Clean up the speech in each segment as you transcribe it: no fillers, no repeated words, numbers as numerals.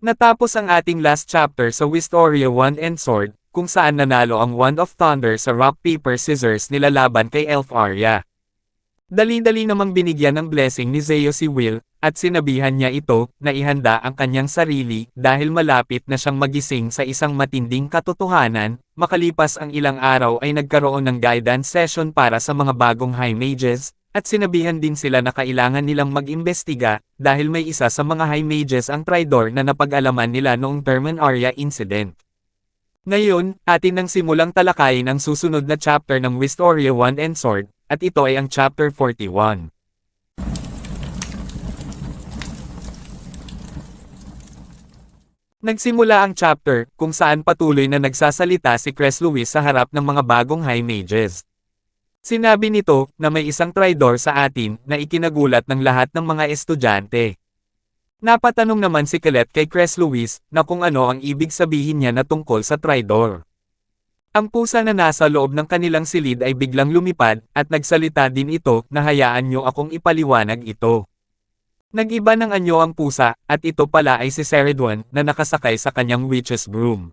Natapos ang ating last chapter sa Wistoria Wand and Sword, kung saan nanalo ang Wand of Thunder sa Rock Paper Scissors nilalaban kay Elf Arya. Dali-dali namang binigyan ng blessing ni Zeo si Will, at sinabihan niya ito na ihanda ang kanyang sarili dahil malapit na siyang magising sa isang matinding katotohanan. Makalipas ang ilang araw ay nagkaroon ng guidance session para sa mga bagong High Mages, at sinabihan din sila na kailangan nilang mag-imbestiga dahil may isa sa mga High Mages ang traitor na napag-alaman nila noong Termen Arya incident. Ngayon, atin nang simulang talakayin ang susunod na chapter ng Wistoria Wand and Sword, at ito ay ang chapter 41. Nagsimula ang chapter kung saan patuloy na nagsasalita si Cress Lewis sa harap ng mga bagong High Mages. Sinabi nito na may isang traidor sa atin na ikinagulat ng lahat ng mga estudyante. Napatanong naman si Colette kay Cress Lewis na kung ano ang ibig sabihin niya na tungkol sa traidor. Ang pusa na nasa loob ng kanilang silid ay biglang lumipad at nagsalita din ito na hayaan niyo akong ipaliwanag ito. Nag-iba ng anyo ang pusa, at ito pala ay si Ceridwen na nakasakay sa kanyang witch's broom.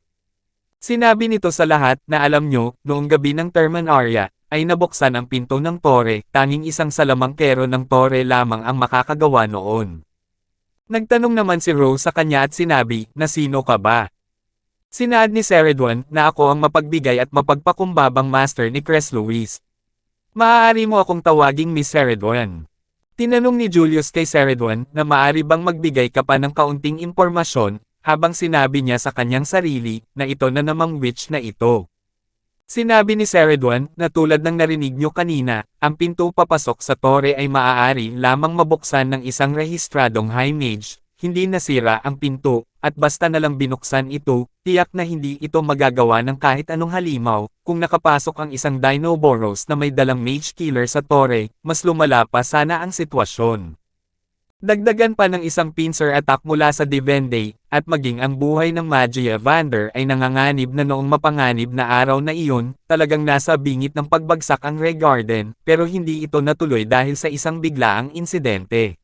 Sinabi nito sa lahat na alam nyo, noong gabi ng Termen Arya, ay nabuksan ang pinto ng tore, tanging isang salamangkero ng tore lamang ang makakagawa noon. Nagtanong naman si Rose sa kanya at sinabi, na sino ka ba? Sinaad ni Ceridwen na ako ang mapagbigay at mapagpakumbabang master ni Cress Lewis. Maaari mo akong tawaging Miss Ceridwen. Tinanong ni Julius kay Ceridwen na maari bang magbigay ka pa ng kaunting impormasyon, habang sinabi niya sa kanyang sarili na ito na namang witch na ito. Sinabi ni Ceridwen na tulad ng narinig niyo kanina, ang pinto papasok sa tore ay maaari lamang mabuksan ng isang rehistradong High Mage, hindi nasira ang pinto, at basta nalang binuksan ito, tiyak na hindi ito magagawa ng kahit anong halimaw. Kung nakapasok ang isang Dinoboros na may dalang Mage Killer sa tore, mas lumala pa sana ang sitwasyon. Dagdagan pa ng isang pincer attack mula sa Divende, at maging ang buhay ng Magia Vander ay nanganganib na noong mapanganib na araw na iyon, talagang nasa bingit ng pagbagsak ang Red Garden, pero hindi ito natuloy dahil sa isang biglaang insidente.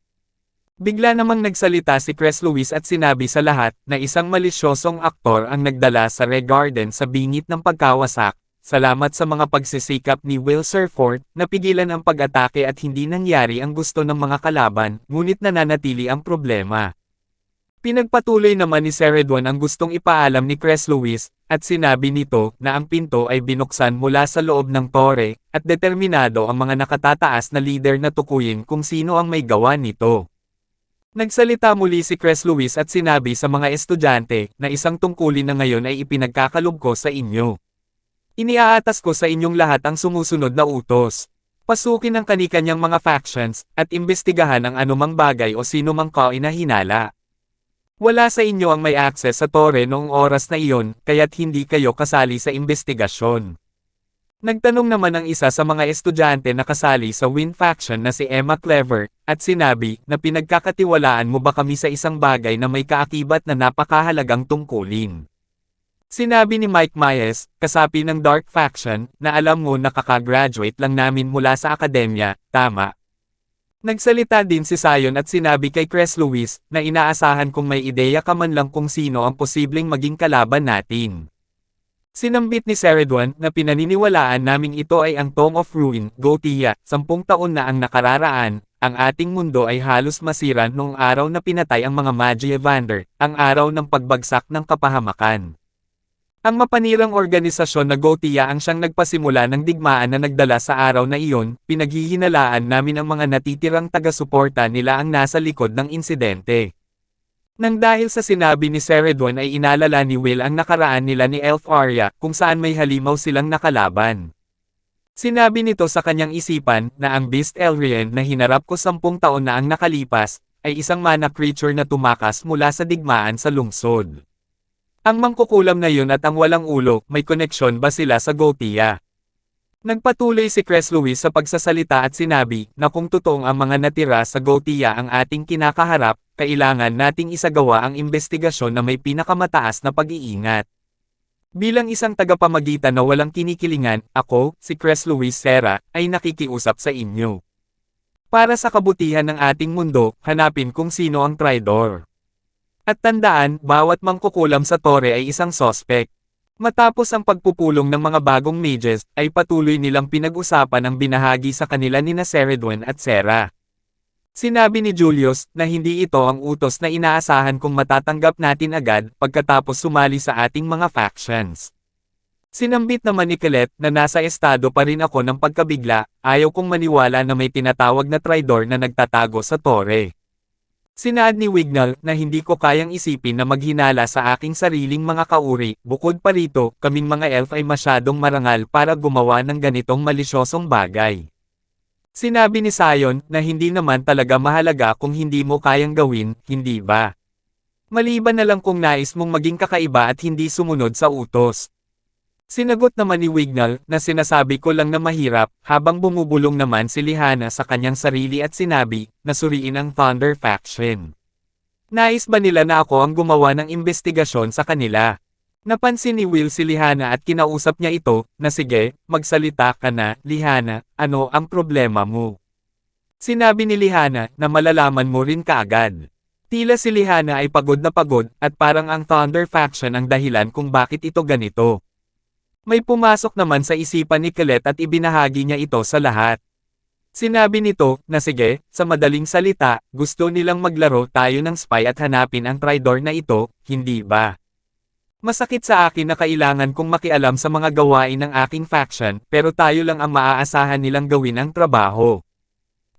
Bigla namang nagsalita si Cress Lewis at sinabi sa lahat na isang malisyosong aktor ang nagdala sa Red Garden sa bingit ng pagkawasak. Salamat sa mga pagsisikap ni Will Surford na pigilan ang pag-atake at hindi nangyari ang gusto ng mga kalaban, ngunit nananatili ang problema. Pinagpatuloy naman ni Ceridwen ang gustong ipaalam ni Cress Lewis, at sinabi nito na ang pinto ay binuksan mula sa loob ng tore, at determinado ang mga nakatataas na leader na tukuyin kung sino ang may gawa nito. Nagsalita muli si Cress Lewis at sinabi sa mga estudyante na isang tungkulin na ngayon ay ipinagkakalob ko sa inyo. Iniaatas ko sa inyong lahat ang sumusunod na utos. Pasukin ang kani-kanyang mga factions at imbestigahan ang anumang bagay o sino mang kainahinala. Wala sa inyo ang may access sa tore noong oras na iyon, kaya't hindi kayo kasali sa imbestigasyon. Nagtanong naman ang isa sa mga estudyante na kasali sa Wind Faction na si Emma Clever, at sinabi na pinagkakatiwalaan mo ba kami sa isang bagay na may kaakibat na napakahalagang tungkulin. Sinabi ni Mike Myers, kasapi ng Dark Faction, na alam mo na kakagraduate lang namin mula sa akademya, tama. Nagsalita din si Sion at sinabi kay Cress Lewis na inaasahan kung may ideya ka man lang kung sino ang posibleng maging kalaban natin. Sinambit ni Ceridwen na pinaniniwalaan naming ito ay ang Tome of Ruin, Gothia, 10 taon na ang nakararaan, ang ating mundo ay halos masira noong araw na pinatay ang mga Magia Vander, ang araw ng pagbagsak ng kapahamakan. Ang mapanirang organisasyon na Gothia ang siyang nagpasimula ng digmaan na nagdala sa araw na iyon, pinaghihinalaan namin ang mga natitirang taga-suporta nila ang nasa likod ng insidente. Nang dahil sa sinabi ni Ceridwen ay inalala ni Will ang nakaraan nila ni Elf Arya kung saan may halimaw silang nakalaban. Sinabi nito sa kanyang isipan na ang Beast Elrien na hinarap ko 10 taon na ang nakalipas, ay isang mana creature na tumakas mula sa digmaan sa lungsod. Ang mangkukulam na yun at ang walang ulo, may koneksyon ba sila sa Gothia? Nagpatuloy si Cress Lewis sa pagsasalita at sinabi na kung totoong ang mga natira sa Gothia ang ating kinakaharap, kailangan nating isagawa ang investigasyon na may pinakamataas na pag-iingat. Bilang isang tagapamagitan na walang kinikilingan, ako, si Cress Lewis Serra, ay nakikiusap sa inyo. Para sa kabutihan ng ating mundo, hanapin kung sino ang traidor. At tandaan, bawat mangkukulam sa tore ay isang sospek. Matapos ang pagpupulong ng mga bagong mages, ay patuloy nilang pinag-usapan ang binahagi sa kanila ni Ceridwen at Sera. Sinabi ni Julius na hindi ito ang utos na inaasahan kung matatanggap natin agad pagkatapos sumali sa ating mga factions. Sinambit naman ni Colette na nasa estado pa rin ako ng pagkabigla, ayaw kong maniwala na may tinatawag na traidor na nagtatago sa tore. Sinaad ni Wignall na hindi ko kayang isipin na maghinala sa aking sariling mga kauri, bukod pa rito, kaming mga elf ay masyadong marangal para gumawa ng ganitong malisyosong bagay. Sinabi ni Sion na hindi naman talaga mahalaga kung hindi mo kayang gawin, hindi ba? Maliban na lang kung nais mong maging kakaiba at hindi sumunod sa utos. Sinagot naman ni Wignall na sinasabi ko lang na mahirap, habang bumubulong naman si Lihana sa kanyang sarili at sinabi, na suriin ang Thunder Faction. Nais ba nila na ako ang gumawa ng investigasyon sa kanila? Napansin ni Will si Lihana at kinausap niya ito, na sige, magsalita ka na, Lihana, ano ang problema mo? Sinabi ni Lihana na malalaman mo rin kaagad. Tila si Lihana ay pagod na pagod, at parang ang Thunder Faction ang dahilan kung bakit ito ganito. May pumasok naman sa isipan ni Colette at ibinahagi niya ito sa lahat. Sinabi nito, na sige, sa madaling salita, gusto nilang maglaro tayo ng spy at hanapin ang traidor na ito, hindi ba? Masakit sa akin na kailangan kong makialam sa mga gawain ng aking faction, pero tayo lang ang maaasahan nilang gawin ang trabaho.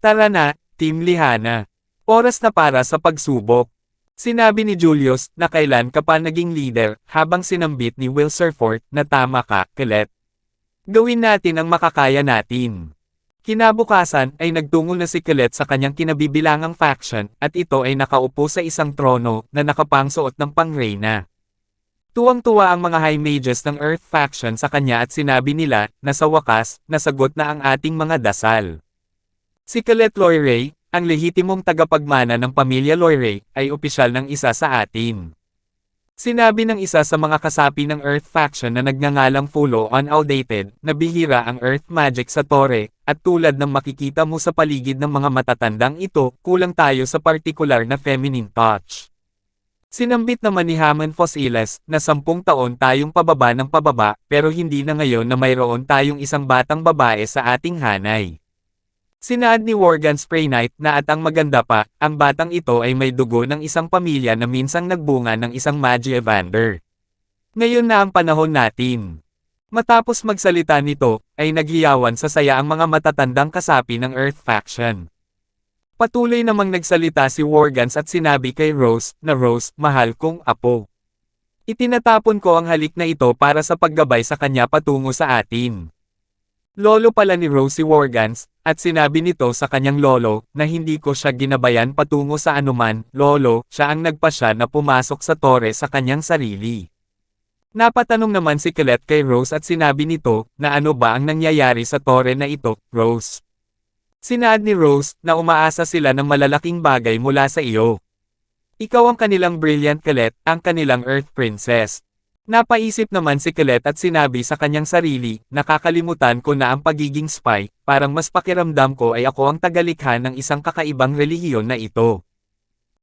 Tara na, Team Lihana. Oras na para sa pagsubok. Sinabi ni Julius na kailan ka pa naging leader, habang sinambit ni Will Surfort na tama ka, Colette. Gawin natin ang makakaya natin. Kinabukasan ay nagtungo na si Colette sa kanyang kinabibilangang faction, at ito ay nakaupo sa isang trono na nakapangsuot ng pangreyna. Tuwang-tuwa ang mga High Mages ng Earth faction sa kanya at sinabi nila na sa wakas, nasagot na ang ating mga dasal. Si Colette Loiray, ang lehitimong tagapagmana ng pamilya Loiray, ay opisyal ng isa sa atin. Sinabi ng isa sa mga kasapi ng Earth faction na nagngangalang Fulo Unaudated, na bihira ang Earth magic sa tore, at tulad ng makikita mo sa paligid ng mga matatandang ito, kulang tayo sa partikular na feminine touch. Sinambit naman ni Hammond Fossiles na 10 taon tayong pababa ng pababa, pero hindi na ngayon na mayroon tayong isang batang babae sa ating hanay. Sinaad ni Worgan Spray Knight na at ang maganda pa, ang batang ito ay may dugo ng isang pamilya na minsang nagbunga ng isang Magi Evander. Ngayon na ang panahon natin. Matapos magsalita nito, ay naghiyawan sa saya ang mga matatandang kasapi ng Earth faction. Patuloy namang nagsalita si Worgans at sinabi kay Rose, na Rose, mahal kong apo. Itinatapon ko ang halik na ito para sa paggabay sa kanya patungo sa atin. Lolo pala ni Rose si Worgans, at sinabi nito sa kanyang lolo, na hindi ko siya ginabayan patungo sa anuman, lolo, siya ang nagpasya na pumasok sa tore sa kanyang sarili. Napatanong naman si Colette kay Rose at sinabi nito, na ano ba ang nangyayari sa tore na ito, Rose? Sinaad ni Rose, na umaasa sila ng malalaking bagay mula sa iyo. Ikaw ang kanilang brilliant Colette, ang kanilang Earth Princess. Napaisip naman si Colette at sinabi sa kanyang sarili, nakakalimutan ko na ang pagiging spy, parang mas pakiramdam ko ay ako ang tagalikha ng isang kakaibang relihiyon na ito.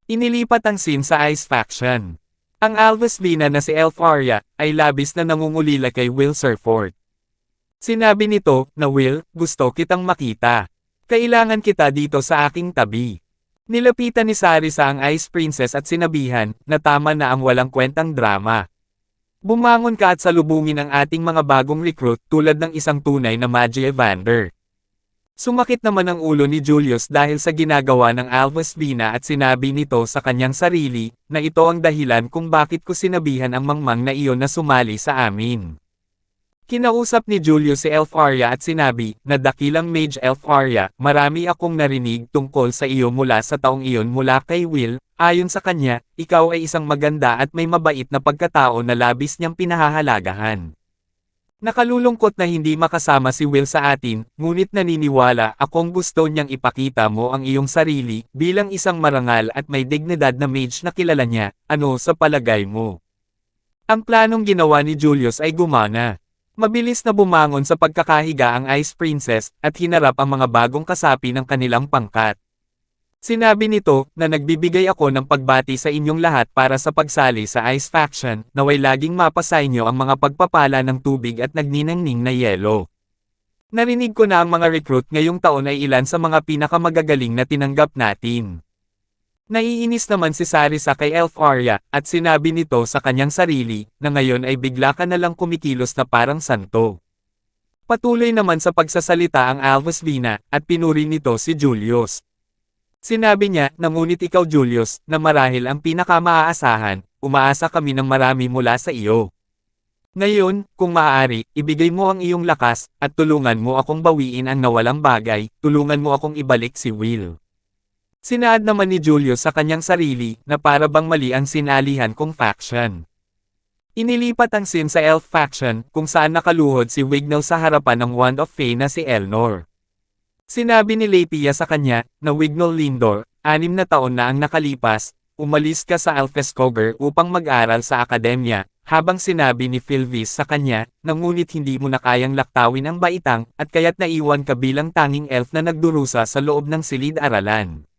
Inilipat ang scene sa Ice Faction. Ang Alvesvina na si Elf Arya, ay labis na nangungulila kay Will Surfort. Sinabi nito, na Will, gusto kitang makita. Kailangan kita dito sa aking tabi. Nilapitan ni Sarisa ang Ice Princess at sinabihan, na tama na ang walang kwentang drama. Bumangon ka at salubungin ang ating mga bagong recruit tulad ng isang tunay na Magi Evander. Sumakit naman ang ulo ni Julius dahil sa ginagawa ng Alvesvina at sinabi nito sa kanyang sarili, na ito ang dahilan kung bakit ko sinabihan ang mangmang na iyon na sumali sa amin. Kinausap ni Julius si Elf Arya at sinabi, na dakilang Mage Elf Arya, marami akong narinig tungkol sa iyo mula sa taong iyon mula kay Will, ayon sa kanya, ikaw ay isang maganda at may mabait na pagkatao na labis niyang pinahahalagahan. Nakalulungkot na hindi makasama si Will sa atin, ngunit naniniwala akong gusto niyang ipakita mo ang iyong sarili, bilang isang marangal at may dignidad na mage na kilala niya, ano sa palagay mo? Ang planong ginawa ni Julius ay gumana. Mabilis na bumangon sa pagkakahiga ang Ice Princess, at hinarap ang mga bagong kasapi ng kanilang pangkat. Sinabi nito, na nagbibigay ako ng pagbati sa inyong lahat para sa pagsali sa Ice Faction, naway laging mapasa inyo ang mga pagpapala ng tubig at nagniningning na yelo. Narinig ko na ang mga recruit ngayong taon ay ilan sa mga pinakamagagaling na tinanggap natin. Naiinis naman si Sarisa kay Elf Arya, at sinabi nito sa kanyang sarili, na ngayon ay bigla ka na lang kumikilos na parang santo. Patuloy naman sa pagsasalita ang Alvis Vina, at pinuri nito si Julius. Sinabi niya, na ngunit ikaw Julius, na marahil ang pinakamaaasahan, umaasa kami ng marami mula sa iyo. Ngayon, kung maaari, ibigay mo ang iyong lakas, at tulungan mo akong bawiin ang nawalang bagay, tulungan mo akong ibalik si Will. Sinaad naman ni Julius sa kanyang sarili, na para bang mali ang sinalihan kong faction. Inilipat ang scene sa Elf Faction, kung saan nakaluhod si Wignall sa harapan ng Wand of Fey na si Elnor. Sinabi ni Letia sa kanya, na Wignall Lindor, 6 na taon na ang nakalipas, umalis ka sa Alfescoger upang mag-aral sa akademya, habang sinabi ni Philvis sa kanya, na ngunit hindi mo na kayang laktawin ang baitang, at kaya't naiwan ka bilang tanging elf na nagdurusa sa loob ng silid-aralan.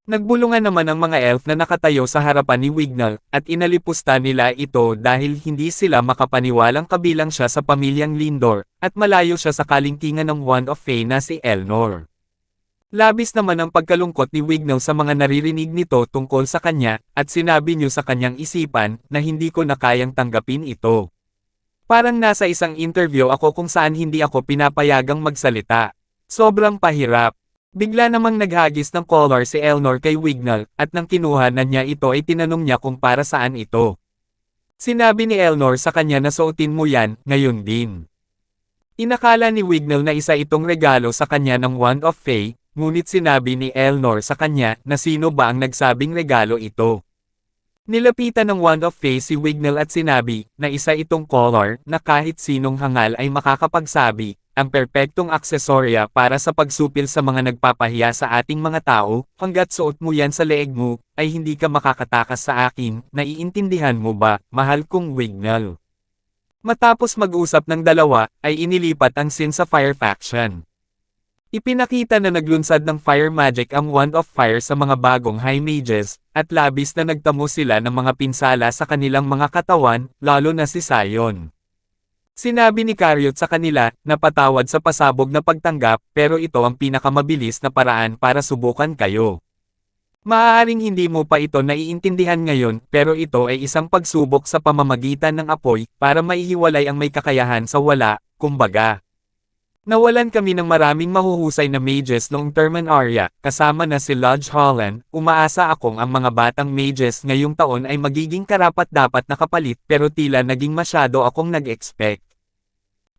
Nagbulungan naman ang mga elf na nakatayo sa harapan ni Wignall, at inalipusta nila ito dahil hindi sila makapaniwalang kabilang siya sa pamilyang Lindor, at malayo siya sa kalingkingan ng Wand of Fey na si Elnor. Labis naman ang pagkalungkot ni Wignall sa mga naririnig nito tungkol sa kanya, at sinabi niyo sa kanyang isipan, na hindi ko na kayang tanggapin ito. Parang nasa isang interview ako kung saan hindi ako pinapayagang magsalita. Sobrang pahirap. Bigla namang naghagis ng collar si Elnor kay Wignall, at nang kinuha na niya ito ay tinanong niya kung para saan ito. Sinabi ni Elnor sa kanya na suotin mo yan, ngayon din. Inakala ni Wignall na isa itong regalo sa kanya ng Wand of Fey, ngunit sinabi ni Elnor sa kanya na sino ba ang nagsabing regalo ito. Nilapitan ng Wand of Fey si Wignall at sinabi, na isa itong collar, na kahit sinong hangal ay makakapagsabi, ang perpektong aksesorya para sa pagsupil sa mga nagpapahiya sa ating mga tao, hanggat suot mo yan sa leeg mo, ay hindi ka makakatakas sa akin, naiintindihan mo ba, mahal kong Wignall. Matapos mag-usap ng dalawa, ay inilipat ang scene sa Fire Faction. Ipinakita na naglunsad ng fire magic ang Wand of Fire sa mga bagong High Mages, at labis na nagtamo sila ng mga pinsala sa kanilang mga katawan, lalo na si Sion. Sinabi ni Cariot sa kanila, na patawad sa pasabog na pagtanggap, pero ito ang pinakamabilis na paraan para subukan kayo. Maaaring hindi mo pa ito naiintindihan ngayon, pero ito ay isang pagsubok sa pamamagitan ng apoy, para maihiwalay ang may kakayahan sa wala, kumbaga. Nawalan kami ng maraming mahuhusay na mages noong Terman Arya, kasama na si Lodge Holland, umaasa akong ang mga batang mages ngayong taon ay magiging karapat-dapat na kapalit pero tila naging masyado akong nag-expect.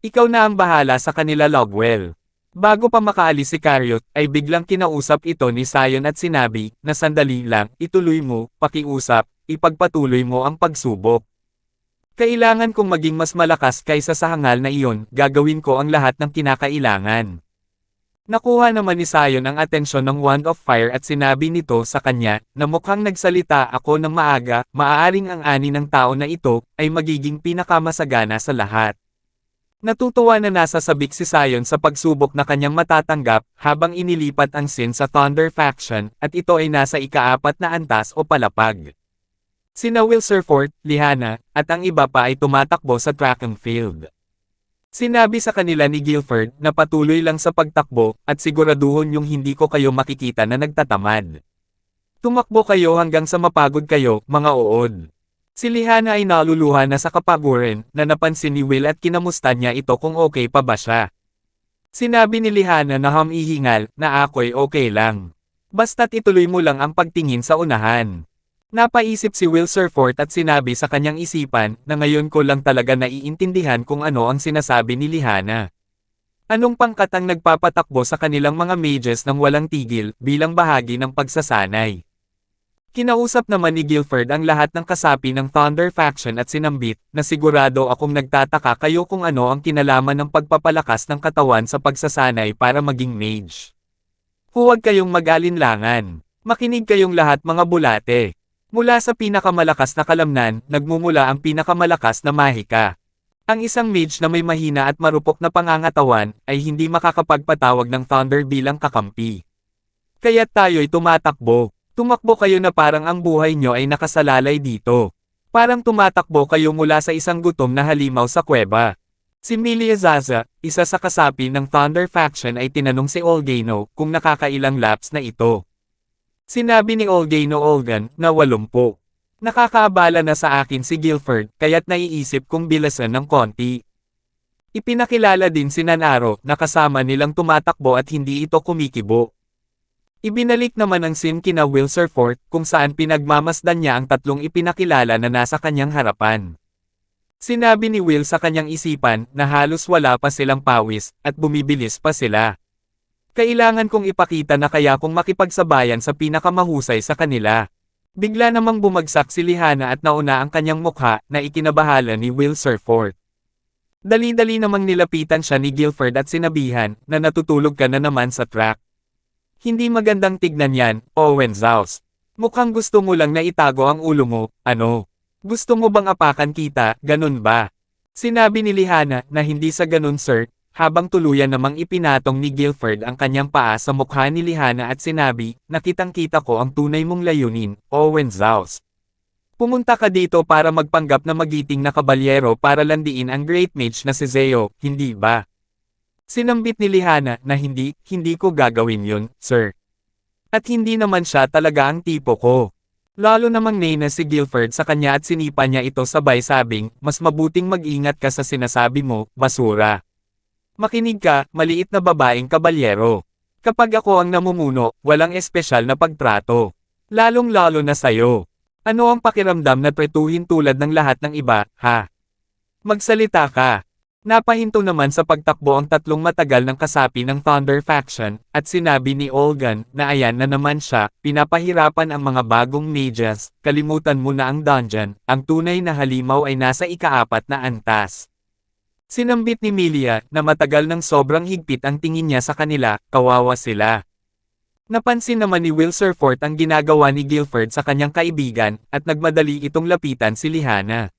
Ikaw na ang bahala sa kanila Logwell. Bago pa makaalis si Cariot, ay biglang kinausap ito ni Sion at sinabi, na sandali lang, ituloy mo, pakiusap, ipagpatuloy mo ang pagsubok. Kailangan kong maging mas malakas kaysa sa hangal na iyon, gagawin ko ang lahat ng kinakailangan. Nakuha naman ni Sion ang atensyon ng Wand of Fire at sinabi nito sa kanya, na mukhang nagsalita ako ng maaga, maaaring ang ani ng tao na ito, ay magiging pinakamasagana sa lahat. Natutuwa na nasa sabik si Sion sa pagsubok na kanyang matatanggap, habang inilipat ang scene sa Thunder Faction, at ito ay nasa ika-4 na antas o palapag. Sina Will Surfort, Lyanna, at ang iba pa ay tumatakbo sa track and field. Sinabi sa kanila ni Guilford na patuloy lang sa pagtakbo, at siguraduhon yung hindi ko kayo makikita na nagtatamad. Tumakbo kayo hanggang sa mapagod kayo, mga uod. Si Lyanna ay naluluha na sa kapaguran, na napansin ni Will at kinamusta niya ito kung okay pa ba siya. Sinabi ni Lyanna na hamihingal, na ako'y okay lang. Basta't ituloy mo lang ang pagtingin sa unahan. Napaisip si Will Surfort at sinabi sa kanyang isipan, na ngayon ko lang talaga naiintindihan kung ano ang sinasabi ni Lyanna. Anong pangkat ang nagpapatakbo sa kanilang mga mages nang walang tigil, bilang bahagi ng pagsasanay. Kinausap naman ni Guilford ang lahat ng kasapi ng Thunder Faction at sinambit, na sigurado akong nagtataka kayo kung ano ang kinalaman ng pagpapalakas ng katawan sa pagsasanay para maging mage. Huwag kayong mag-alinlangan. Makinig kayong lahat mga bulate. Mula sa pinakamalakas na kalamnan, nagmumula ang pinakamalakas na mahika. Ang isang mage na may mahina at marupok na pangangatawan, ay hindi makakapagpatawag ng Thunder bilang kakampi. Kaya't tayo'y tumatakbo. Tumakbo kayo na parang ang buhay nyo ay nakasalalay dito. Parang tumatakbo kayo mula sa isang gutom na halimaw sa kuweba. Si Milia Zaza, isa sa kasapi ng Thunder Faction ay tinanong si Olgano kung nakakailang laps na ito. Sinabi ni Olgano Olgan na 80. Nakakaabala na sa akin si Guilford kaya't naiisip kong bilasan ng konti. Ipinakilala din si Nanaro na kasama nilang tumatakbo at hindi ito kumikibo. Ibinalik naman ang scene kina Will Surfort kung saan pinagmamasdan niya ang tatlong ipinakilala na nasa kanyang harapan. Sinabi ni Will sa kanyang isipan na halos wala pa silang pawis at bumibilis pa sila. Kailangan kong ipakita na kaya kong makipagsabayan sa pinakamahusay sa kanila. Bigla namang bumagsak si Lihana at nauna ang kanyang mukha na ikinabahala ni Will Surfort. Dali-dali namang nilapitan siya ni Guilford at sinabihan na natutulog ka na naman sa track. Hindi magandang tignan yan, Owen Zaus. Mukhang gusto mo lang na itago ang ulo mo, ano? Gusto mo bang apakan kita, ganun ba? Sinabi ni Lihana na hindi sa ganun sir, habang tuluyan namang ipinatong ni Guilford ang kanyang paa sa mukha ni Lihana at sinabi, nakitang-kita ko ang tunay mong layunin, Owen Zaus. Pumunta ka dito para magpanggap na magiting na kabalyero para landiin ang Great Mage na si Zeo, hindi ba? Sinambit ni Lihana na hindi ko gagawin yun, sir. At hindi naman siya talaga ang tipo ko. Lalo namang nena si Guilford sa kanya at sinipa niya ito sabay sabing, mas mabuting mag-ingat ka sa sinasabi mo, basura. Makinig ka, maliit na babaeng kabalyero. Kapag ako ang namumuno, walang espesyal na pagtrato. Lalong-lalo na sayo. Ano ang pakiramdam na pretuhin tulad ng lahat ng iba, ha? Magsalita ka. Napahinto naman sa pagtakbo ang tatlong matagal ng kasapi ng Thunder Faction, at sinabi ni Olgan na ayan na naman siya, pinapahirapan ang mga bagong mages, kalimutan mo na ang dungeon, ang tunay na halimaw ay nasa ika-4 na antas. Sinambit ni Milia na matagal nang sobrang higpit ang tingin niya sa kanila, kawawa sila. Napansin naman ni Will Surfort ang ginagawa ni Guilford sa kanyang kaibigan, at nagmadali itong lapitan si Lihana.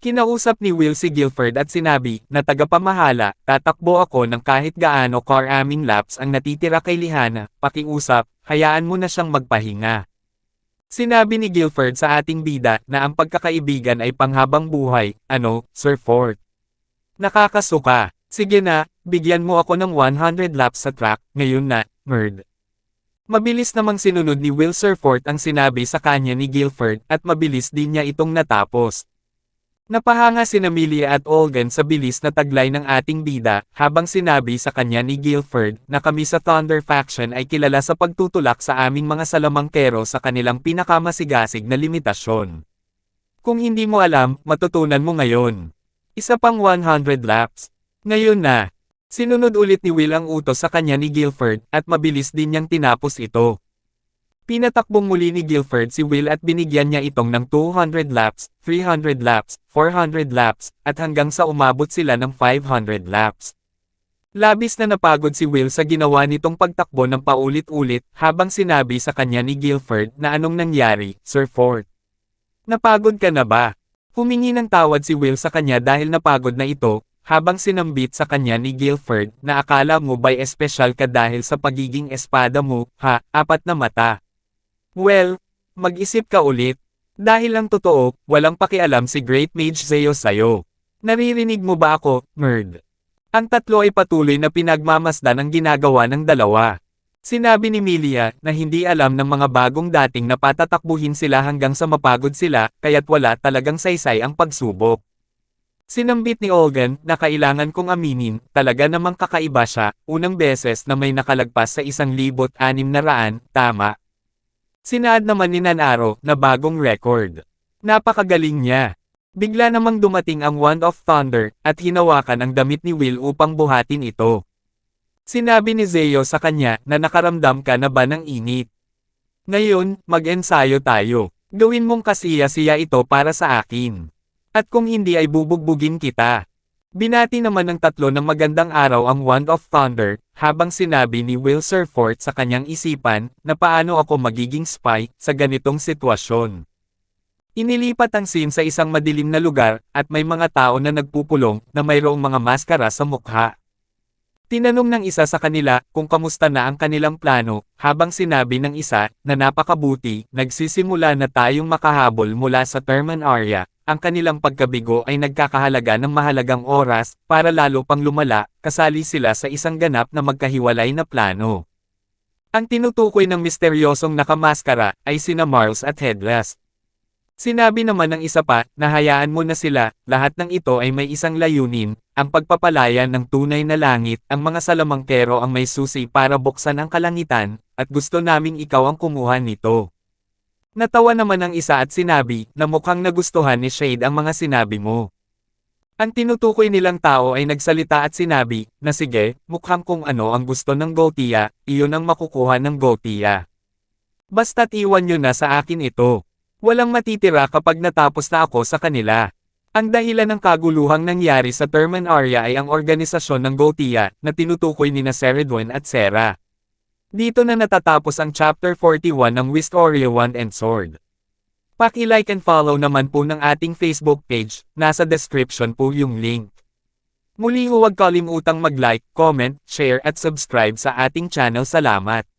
Kinausap ni Will si Guilford at sinabi na tagapamahala, tatakbo ako ng kahit gaano karaming laps ang natitira kay Lihana, pakiusap, hayaan mo na siyang magpahinga. Sinabi ni Guilford sa ating bida na ang pagkakaibigan ay panghabang buhay, ano, Surfort? Nakakasuka. Sige na, bigyan mo ako ng 100 laps sa track, ngayon na, nerd. Mabilis namang sinunod ni Will Surfort ang sinabi sa kanya ni Guilford at mabilis din niya itong natapos. Napahanga sina Milia at Olgan sa bilis na taglay ng ating bida, habang sinabi sa kanya ni Guilford na kami sa Thunder Faction ay kilala sa pagtutulak sa aming mga salamangkero sa kanilang pinakamasigasig na limitasyon. Kung hindi mo alam, matutunan mo ngayon. Isa pang 100 laps. Ngayon na. Sinunod ulit ni Will ang utos sa kanya ni Guilford, at mabilis din niyang tinapos ito. Pinatakbong muli ni Guilford si Will at binigyan niya itong ng 200 laps, 300 laps, 400 laps, at hanggang sa umabot sila ng 500 laps. Labis na napagod si Will sa ginawa nitong pagtakbo ng paulit-ulit, habang sinabi sa kanya ni Guilford na anong nangyari, Surfort. Napagod ka na ba? Humingi ng tawad si Will sa kanya dahil napagod na ito, habang sinambit sa kanya ni Guilford na akala mo ba'y espesyal ka dahil sa pagiging espada mo, ha, 4 na mata. Well, mag-isip ka ulit. Dahil ang totoo, walang pakialam si Great Mage Zeo sa'yo. Naririnig mo ba ako, nerd? Ang tatlo ay patuloy na pinagmamasdan ang ginagawa ng dalawa. Sinabi ni Milia na hindi alam ng mga bagong dating na patatakbuhin sila hanggang sa mapagod sila, kaya't wala talagang saysay ang pagsubok. Sinambit ni Olgan na kailangan kong aminin, talaga namang kakaiba siya, unang beses na may nakalagpas sa 1,600, tama. Sinaad naman ni Nanaro na bagong record. Napakagaling niya. Bigla namang dumating ang Wand of Thunder, at hinawakan ang damit ni Will upang buhatin ito. Sinabi ni Zeo sa kanya na nakaramdam ka na ba ng init. Ngayon, mag-ensayo tayo. Gawin mong kasiya-siya ito para sa akin. At kung hindi ay bubugbugin kita. Binati naman ng tatlo ng magandang araw ang Wand of Thunder, habang sinabi ni Will Surfort sa kanyang isipan, na paano ako magiging spy, sa ganitong sitwasyon. Inilipat ang scene sa isang madilim na lugar, at may mga tao na nagpupulong, na mayroong mga maskara sa mukha. Tinanong ng isa sa kanila kung kamusta na ang kanilang plano, habang sinabi ng isa na napakabuti, nagsisimula na tayong makahabol mula sa Terman Area. Ang kanilang pagkabigo ay nagkakahalaga ng mahalagang oras, para lalo pang lumala, kasali sila sa isang ganap na magkahiwalay na plano. Ang tinutukoy ng misteryosong nakamaskara ay sina Marls at Headless. Sinabi naman ng isa pa, na hayaan mo na sila, lahat ng ito ay may isang layunin, ang pagpapalaya ng tunay na langit, ang mga salamangkero ang may susi para buksan ang kalangitan, at gusto naming ikaw ang kumuha nito. Natawa naman ang isa at sinabi, na mukhang nagustuhan ni Shade ang mga sinabi mo. Ang tinutukoy nilang tao ay nagsalita at sinabi, na sige, mukhang kung ano ang gusto ng Gotia, iyon ang makukuha ng Gotia. Basta't iwan nyo na sa akin ito. Walang matitira kapag natapos na ako sa kanila. Ang dahilan ng kaguluhang nangyari sa Terman Area ay ang organisasyon ng Gotia, na tinutukoy nina Ceridwen at Sera. Dito na natatapos ang Chapter 41 ng Wistoria 1 and Sword. Paki-like and follow naman po ng ating Facebook page, nasa description po yung link. Muli huwag kalimutang mag-like, comment, share at subscribe sa ating channel. Salamat!